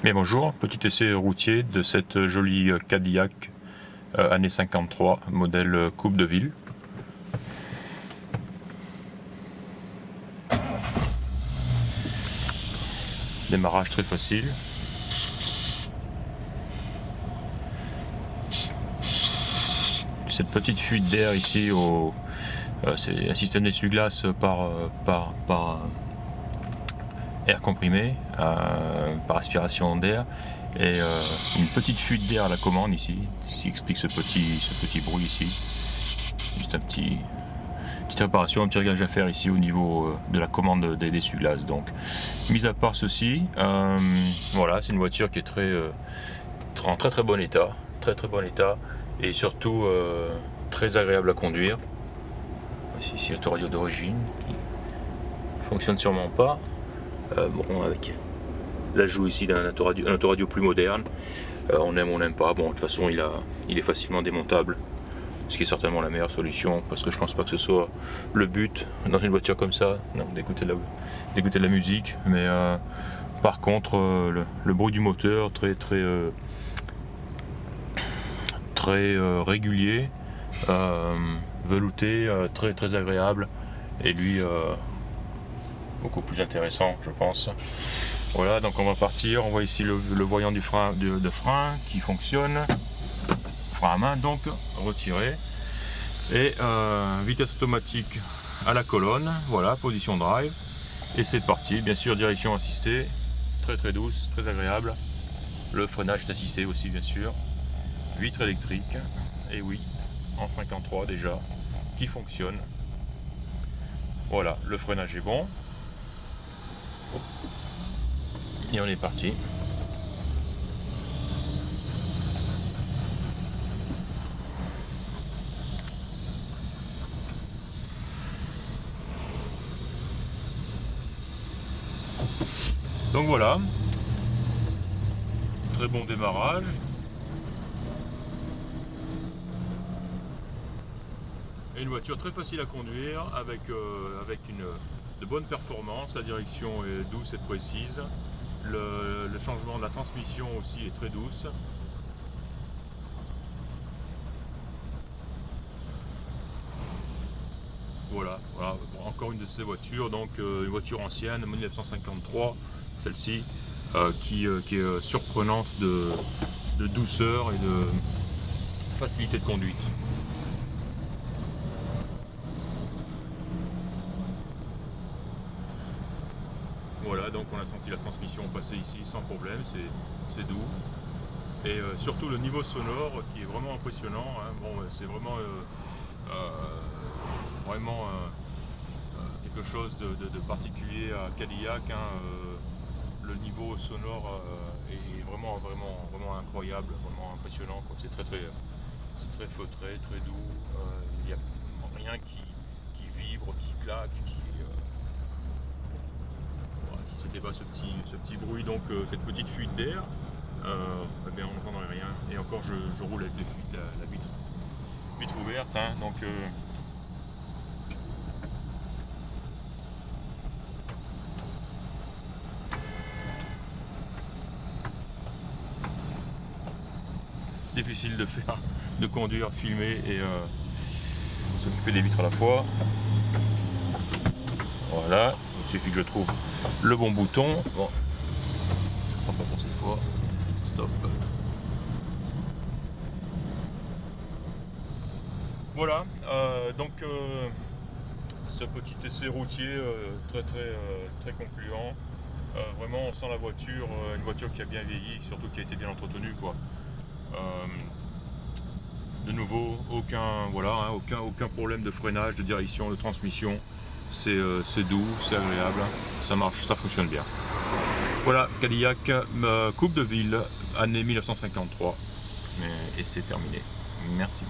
Mais bonjour, petit essai routier de cette jolie Cadillac année 53, modèle coupe de ville. Démarrage très facile. Cette petite fuite d'air ici, c'est un système d'essuie-glace par air comprimé, par aspiration d'air, et une petite fuite d'air à la commande ici, ce qui explique ce petit bruit ici. Juste petite réparation, un petit réglage à faire ici au niveau de la commande des essuie-glaces. Donc, mis à part ceci, voilà, c'est une voiture qui est en très bon état, très bon état, et surtout très agréable à conduire. Voici ici l'autoradio d'origine qui fonctionne sûrement pas. Bon, avec l'ajout ici d'un autoradio plus moderne, on aime ou on n'aime pas. Bon, de toute façon, il est facilement démontable, ce qui est certainement la meilleure solution, parce que je pense pas que ce soit le but dans une voiture comme ça, d'écouter de la musique. Mais par contre, le bruit du moteur très régulier, velouté, très agréable, et lui beaucoup plus intéressant, je pense. Voilà, donc on va partir. On voit ici le voyant du frein de frein qui fonctionne, frein à main donc retiré, et vitesse automatique à la colonne. Voilà, position drive, et c'est parti. Bien sûr, direction assistée, très douce, très agréable. Le freinage est assisté aussi, bien sûr. Vitre électrique, et oui, en 53 déjà, qui fonctionne. Voilà, le freinage est bon. Et on est parti. Donc voilà, très bon démarrage. Et une voiture très facile à conduire, avec de bonnes performances. La direction est douce et précise. Le changement de la transmission aussi est très douce. Voilà, encore une de ces voitures, donc une voiture ancienne, 1953, celle-ci, qui est surprenante de douceur et de facilité de conduite. Voilà, donc on a senti la transmission passer ici sans problème, c'est doux. Et surtout le niveau sonore qui est vraiment impressionnant, hein. Bon, c'est vraiment quelque chose de particulier à Cadillac, hein. Le niveau sonore est vraiment incroyable, vraiment impressionnant, quoi. C'est très feutré, très doux. Il n'y a rien qui vibre, qui claque, voilà, si c'était pas ce petit bruit, donc cette petite fuite d'air, eh bien on n'entendrait rien. Et encore, je roule avec la vitre ouverte, hein, donc difficile de conduire, filmer et s'occuper des vitres à la fois. Voilà, il suffit que je trouve le bon bouton. Bon, ça sera pas pour cette fois. Stop. Voilà, donc ce petit essai routier très concluant. Vraiment, on sent la voiture, une voiture qui a bien vieilli, surtout qui a été bien entretenue, quoi. De nouveau, aucun problème de freinage, de direction, de transmission. C'est doux, c'est agréable, ça marche, ça fonctionne bien. Voilà, Cadillac coupe de ville, année 1953, et c'est terminé. Merci.